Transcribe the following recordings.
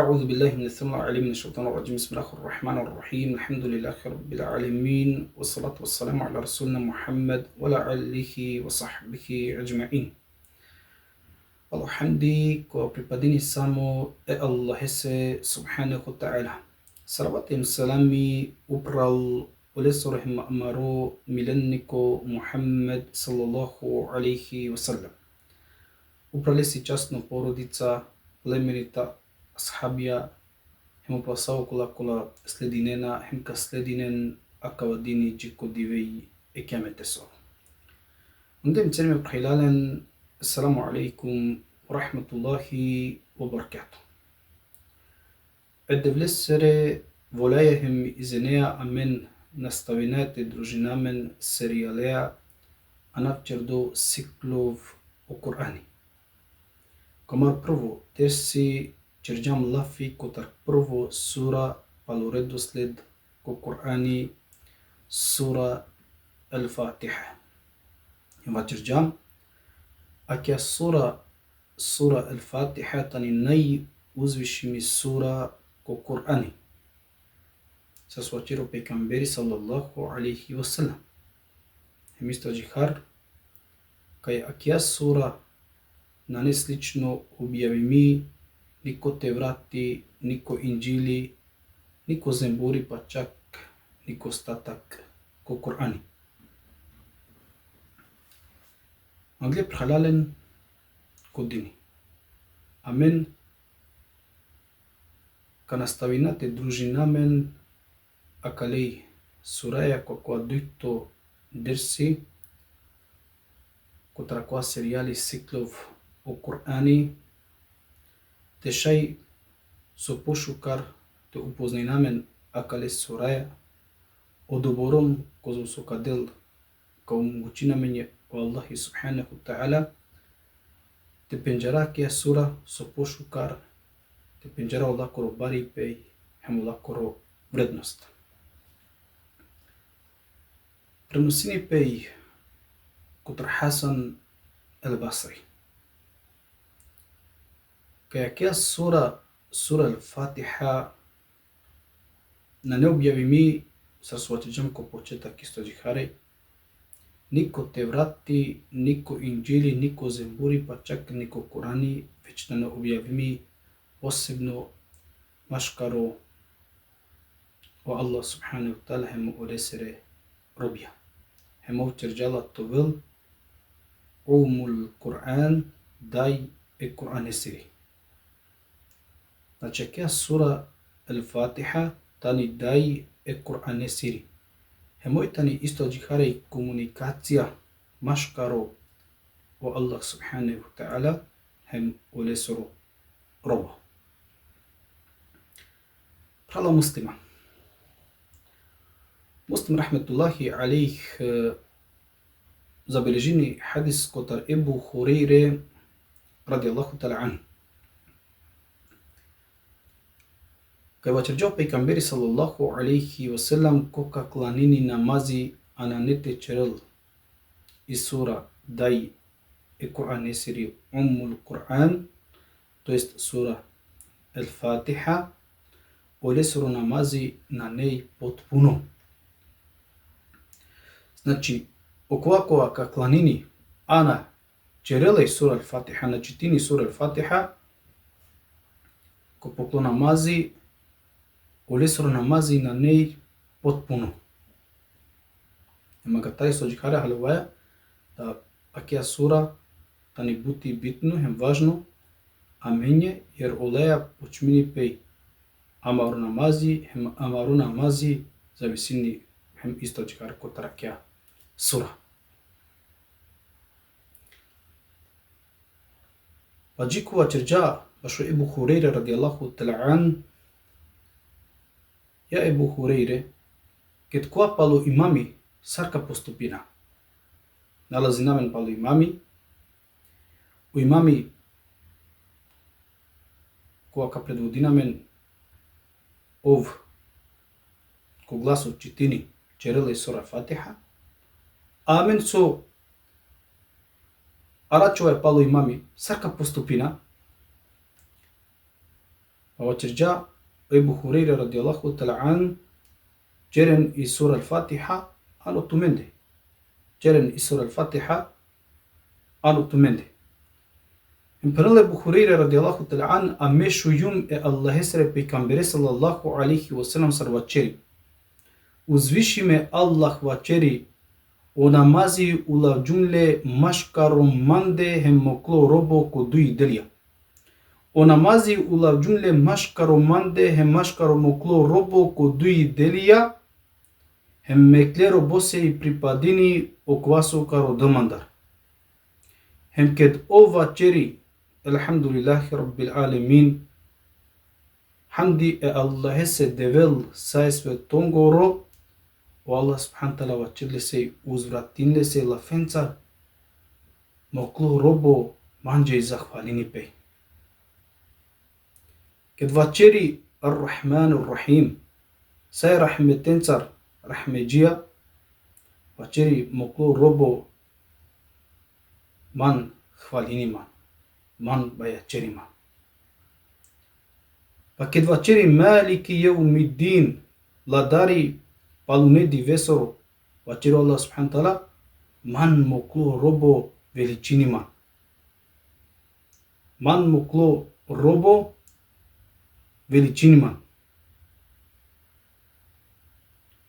أعوذ بالله من السميع العليم من الشيطان الرجيم بسم الله الرحمن الرحيم الحمد لله رب العالمين والصلاة والسلام على رسولنا محمد وعلى آله وصحبه أجمعين. Alhamdi ko pripadini samo Allahese subhanahu wa ta'ala. Salavat im salami upral ulesorahim amaro mileniko Muhammad sallallahu alaihi wasallam. Upralesi časno porodica, plemenita ashabija, hemo pasao kula sledinena, hemka sledinen akavadini jiko divei ekemete so. Undem cerime prhilalen, assalamu alaikum wa rahmatullahi wa barakatuh. Edevlesere volajehem izenea amen nastavinate družinamen serijalea anavčerdo siklov o Kur'ani. Kamar prvo tersi čerđam lafi kotar prvo sura palo redosled ko Kur'ani sura al-Fatiha. Ima čerđam akja sura al-Fatiha tani najuzvišimi sura ko Kur'ani. Sa svačiro pejgamberi sallallahu alaihi wasallam. Hemista džihar kaj akja sura na neslično objavi mi, niko te vrati, niko inđili, niko zemburi pa čak niko statak ko Kur'ani. Angle prhalalen kodini. Amen. Ka nastavinate družinamen akalei suraya kwa duito dersi kotra kwa seriali siklov o Kur'ani te šaj so pošukar te upoznaj namen akale suraya o doborom kozo so kadel kao mogućina menje o Allahi subhanahu wa ta'ala te penjara kia sura so pošukar te penjara o lakoro bari pej hem lakoro vrednost. Prenosini pej kotra Hasan al-Basri kaya sura al-Fatiha na ne objavi mi sa svačeđam ko početak isto džihare, niko te vrati, niko inđili, niko zemburi, pa čak niko Kurani, već da ne objavi mi posebno maškaro o Allah subhanahu wa ta'ala hemu oresere robija. Hemu čerđala to vel umul Kur'an daj e Kur'an esiri. Znači, kja sura al-Fatiha tani daj e Kur'an esiri. Hemoj tani isto džihare i komunikacija maškaro o Allah subhanahu wa ta'ala hem ulesoro robo. Prala muslima. Muslim rahmetullahi alaih zabeležini hadis kotar Ebu Hureyre radijallahu ta'ala anhu. Kaj vačerđao pejgamberi sallallahu alaihi wasallam koka klanini namazi ananete čerel i sura daj e Kur'an esiri umul Kur'an, to jest sura al-Fatiha, olesoro namazi na nej potpuno. Znači, okovakova ka klanini ana čerele sura al-Fatiha, na čitini sura al-Fatiha, ko poklo namazi olesoro namazi na nej potpuno. Ema ga taj sođihara halovaja da akja sura tani buti bitno, hem važno, a menje jer oleja počmini pej amaru namazi, hem amaru namazi za visini hem isto džihara kota akja sura. Vajikova čerđa bašo Ebu Hureyre radijallahu ta'ala an. Ja Ebu Hureyre, ket koa palo imami sarka postupina. Nalazi namen palo imami, u imami koa ka predvodi namen ov ko glaso čitini čerele sura Fatiha, amen so aračova je palo imami sarka postupina, وترجع أبو هريرة رضي الله تعالى عنه جرن سورة الفاتحة أنا تمنده جرن سورة الفاتحة أنا تمنده إمبرال أبو هريرة رضي الله تعالى عنه أمشو يوم الله سر بيكمبر صلى الله عليه وسلم سر وچري وزويشيمه الله وچري ونمازي ولا جملة مشكر منده هم مكلو روبو كدوي دليا ونمازي ولا جملة مشكر منده هم مشكر مكلو روبو كدوي دليا هم مكليرو بوسي بريباديني وكواسو كارو دماندر هم كد أوفا تشري الحمد لله رب العالمين حمدي الله سدفل سايس وتونغورو والله سبحانه وتعالى وچرلي سي وزراتين لسي لفنسا مكلو روبو مانجي زخفاليني بي كد وچري الرحمن الرحيم ساي رحمتين سر رحمجيا وچري مكلو روبو من خفاليني من بايا چري من وكد وچري مالك يوم الدين لداري بالوني دي ويسورو وچري الله سبحانه وتعالى من مكلو روبو величини من مكلو روبو величини من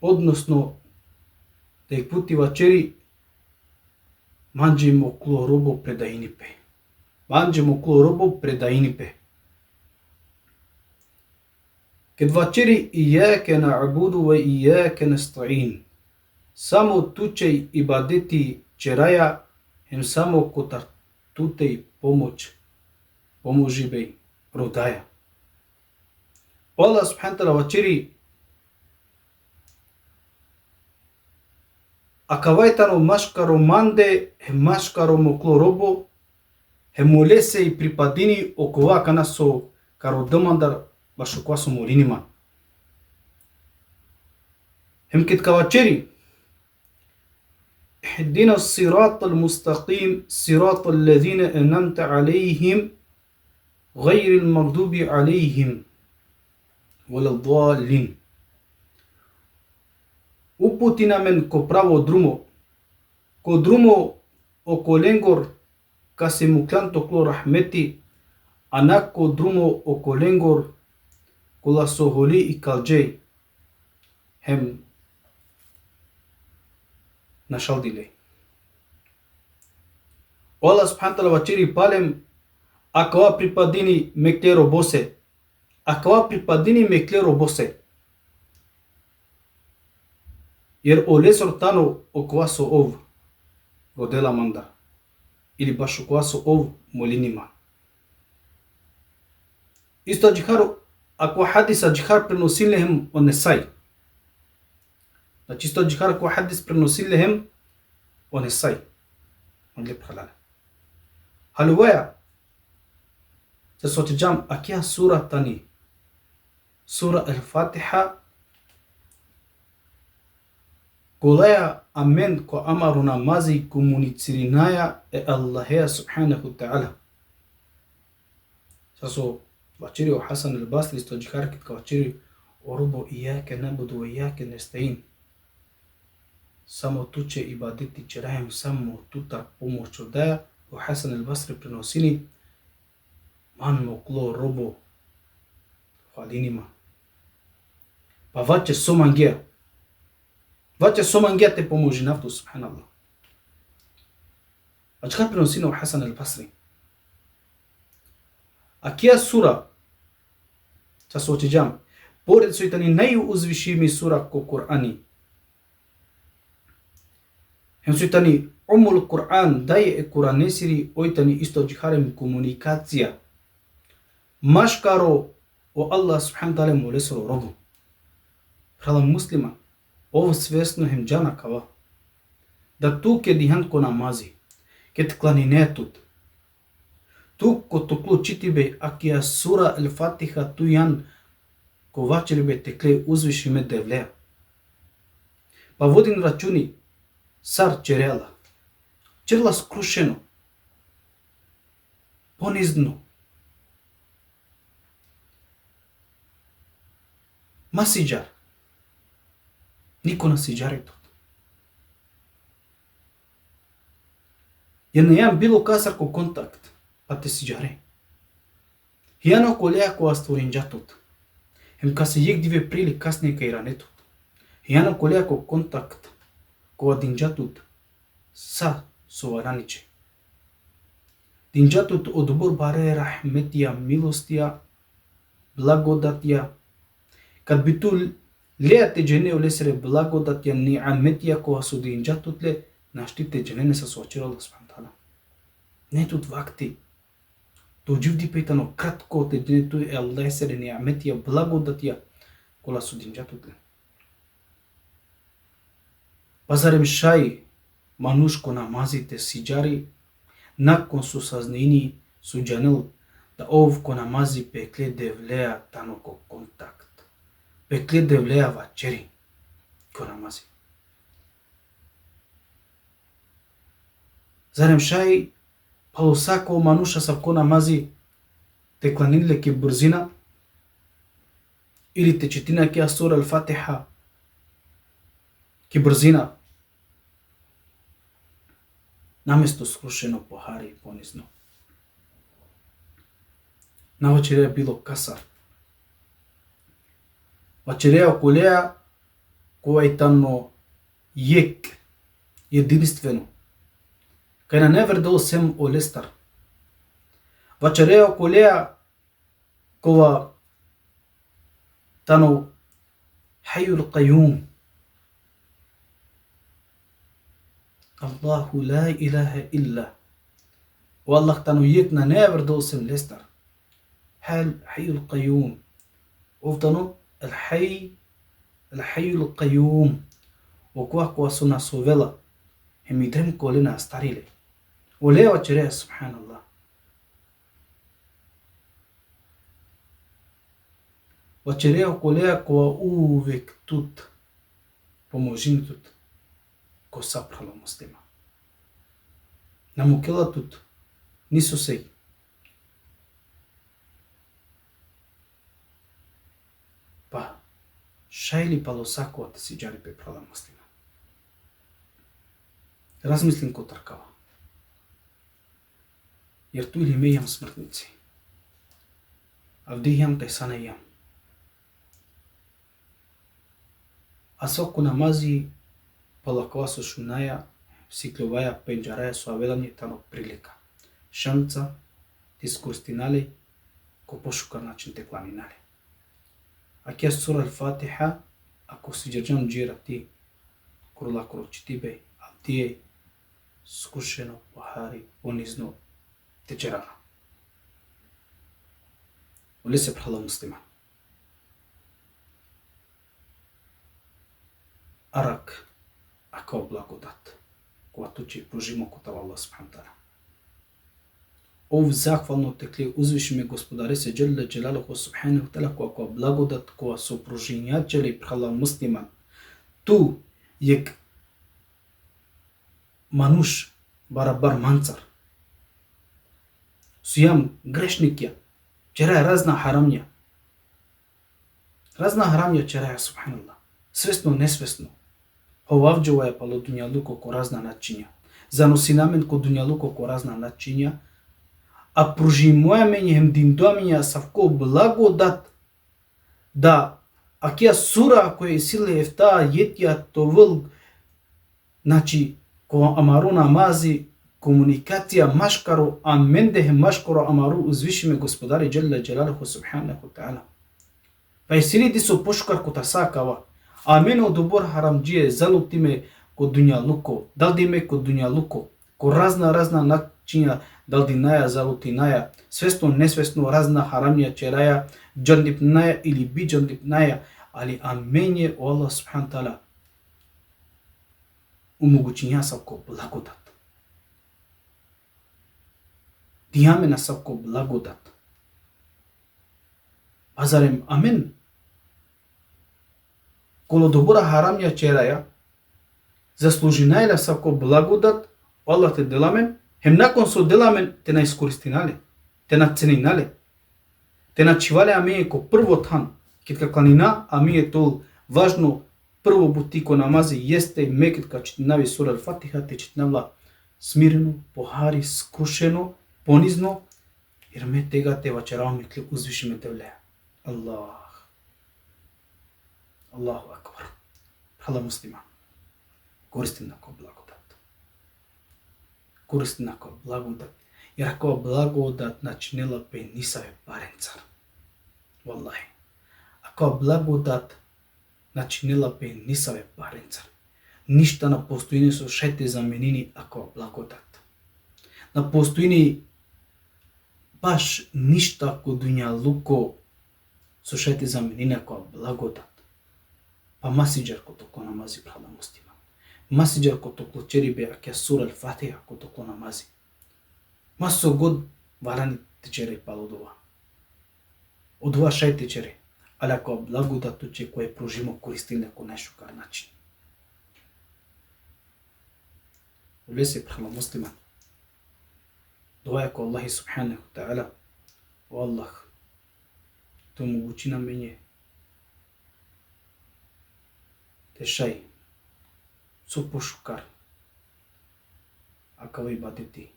односно да их пути вачери манджи мокло робо предаинипе манджи мокло робо предаинипе кед вачери ијаке наъбуду ва ијаке настаин само тучеј ибадети чераја хем само котар тутеј поможи беј родаја Allah subhanahu wa ta'ala wachiri akavaitano mashkaro mande he mashkaro moklo robo he molese i pripadini okova kana so karo demandar bashukwa so molini man hem kit kawachiri اهدنا الصراط المستقيم صراط الذين أنعمت عليهم غير المغضوب عليهم ولا الضالين uputina men ko pravo drumo ko drumo o kolengor kase muklanto klo rahmeti anak ko drumo o kolengor kula soholi i kalje hem nashaldile Allah subhanahu wa ta'ala wachiri palem akawa pripadini meklero bose akawa pripadini meklero bose jer olesor tano okwaso ov rodela manda ili baš okwaso ov molinima isto jikaru ako hadisa jikar prenosilhem onesai znači isto jikar ako hadis prenosilhem onesai onle prhalala halwaya sasot jam akia sura tani sura al-fatiha Golaya amen ko amaruna mazi komunicirinaya Allah subhanahu wa ta'ala. Saso wachiri o Hasan al-Basri sto jikar kit wachiri orubo iyake nabudu wa iyake nasta'in. Samo tuče ibadeti čerajem samo tutar pomoću daja o Hasan al-Basri prenosini man moklo robo hvalinima. Pa vače somangija Vaće somangija te pomoži naftu, subhanallah. A čekaj prenosino Hasan al-Basri. A kija sura, ča se očiđam, pored su i tani najuzvišimi sura ko Kur'ani. Hem su i tani umul Kur'an, daje e Kur'anesiri, oj tani isto džiharem komunikacija. Maškaro o Allah subhanahu ta'ala molesoro robu. Hrala muslima. Ovo svesno hem džana kava. Da tu ke dihan ko namazi, ke tklani netut. Tu ko toklo čitibe akija sura al-Fatiha tu jan ko vačeribe tekle uzviši me devleja. Pa vodin računi sar čerela. Čerla skrušeno. Ponizno. Масиджар. Нико на сиджаретот. Ја не јам било касар ко контакт, па те сиджаре. Јано колеа која створинджатот. Хем ка се јегдиве прили касне кај ранетот. Јано колеа ко контакт, која динджатот са совараниче. Динджатот одбор баре рахметија, милостија, благодатија. Кад би ту леате джене олесере благодатија, ниаметија која со динджатот ле, наштите джене не са соачира Аллах субхана тала. Не тут вакти. То дживди пейтано кратко те джене ту е олесере ниаметија, благодатија која со динджатот ле. Пазарем шај манушко намазите сиджари, након со сазнени со джанел да овко намази пекле девлеа тано ко контакт. Пекле девлеа вачери ко намази. Зарем шај палосако мануша са ко намази те кланиле ке брзина или те четина ке сура Ал-Фатиха ке брзина наместо скрушено похари и понизно. На вечереја било касар. Вечереја колеја која е тано јек, единствено. Кај на невердол сем олестар. Вечереја колеја која тано хајул қајум. Аллаху ла илаха илла. О Аллах тану јекна невердол сем лестар. حي القيوم وفتنو الحي القيوم وكوا سنا سوفلا هم يدرم كولنا استاريله وليه وجره سبحان الله وجره كوليا كوا اوفك توت поможин тут ко сапрало муслима намукела тут нису сей па шајли палосакоата сиджари пепрала муслима. Размислим ко тркава. Јер ту или ме јам смртници. Авде јам тај сана јам. А соку намази палакова со шунаја, сиклуваја, пенџараја со авелање тано прилика. Шанца, тискурстинали, ко пошукар начин те планинали. Аки сура Ал-Фатиха, ако си джерджан джира ти, крула крочити бе, а ти е скушено, похари, понизно, течерана. Оле се прала муслима. Арак, ако благодат, когато че прожимо котава Аллах субхана тала. Ов захвално текле узвишиме господари се джелле джелалуху субханаху тала која благодат која со прожинјачеле прала муслиман. Ту јек мануш барабар манцар. Сујам грешникја, чераја разна харамја. Разна харамја чераја субханаллах. Свесно, несвесно. Ховавџува е пало дуњалуко ко разна начиња. Заносинамен ко дуњалуко ко разна начиња. А прожимојаме хем диндоамиња савко благодат да акија сура која силе ефта јетја товл значи ко амару намази комуникација машкаро аменде машкаро амару узвишиме господари джелле джелалуху субханаху таала. Па силиди со пошкар ко тасакава амено добор харамџие залутиме ко дуњалуко далдиме ко дуњалуко ко разна начиња далдинаја, залутинаја, свесно, несвесно, разна харамија, чераја, джандипнаја или би джандипнаја, али аменје о Аллах субхана тала умогучиња савко благодат. Дијаме на савко благодат. Пазарем амен. Коло добора харамја чераја, заслужинајла савко благодат, Аллах те деламен, хем након со деламен те на искористинале, те на ценинале, те на чивале амене ко прво тан, Китка кланина, а ми е тол важно прво бутико намази јесте и мекитка читнави сура Ал-Фатиха, те читнавла смирено, похари, скрушено, понизно, jer me tega te večeravmitli uzvišime tevle. Allahu akbar. Hala muslima. Koristim na ko blagodat. Koristim na ko blagodat. Jer ako blagodat načinila pe nisave parencar. Wallahi. Ako blagodat načinila pe nisave parencar. Ништа на постојни со шете заменини ако благодат. На постојни баш ништа ако дуњалуко со шете заменини ако благодат. Па масиџар кото ко намази прала мустима. Масиџар кото клучери бе аке сура Ал-Фатиха кото ко намази. Масо год варани течере палодова. Одува шај течере, али ако благодату че кој прожимо користилне ко најшукар начин. Улесе прала муслима. Доаја ко Аллахи субханаху та'ала. О Аллах, то могучи на мене. Тешај, со пошукар. Акава ибадети.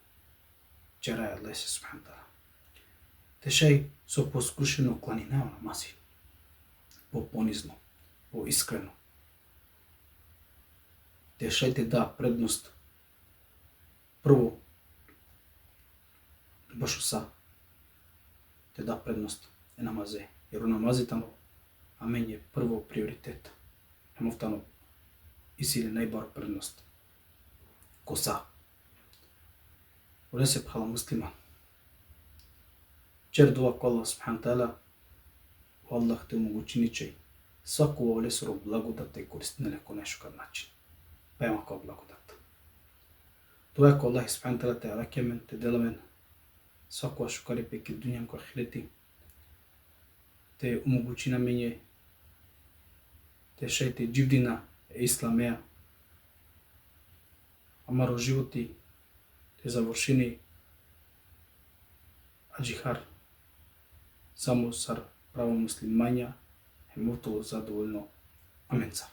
Чарај Аллахи субханаху та'ала. Тешај со поскрушено кланинео намази. По-понизно, по-искрено. Тешај те да предност. Прво, башуса те да предност е намазе. Jer u namazitano, a meni je prvo prioritet. Hemoftano isili najbar prednost. Kosa. Unese phala muslima. Čer dua ko Allah subhanahu ta'ala, o Allah te omogućini čej. Svaku ovle suru blagodata i koristine neko nešukar način. Pa ima kao blagodat. Тоа е ко Аллах субхана таала те ракемен, те деламен, свако шукари пеки дуњам ко ахирети, те омогучи на мене, те шајте дживдина е исламеа, амаро животи, те завршини, аджихар, само сар право муслимања, е мотоло задоволно, амен цар.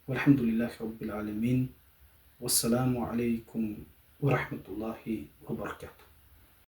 Walhamdulillahi rabbil alamin. والسلام عليكم ورحمة الله وبركاته.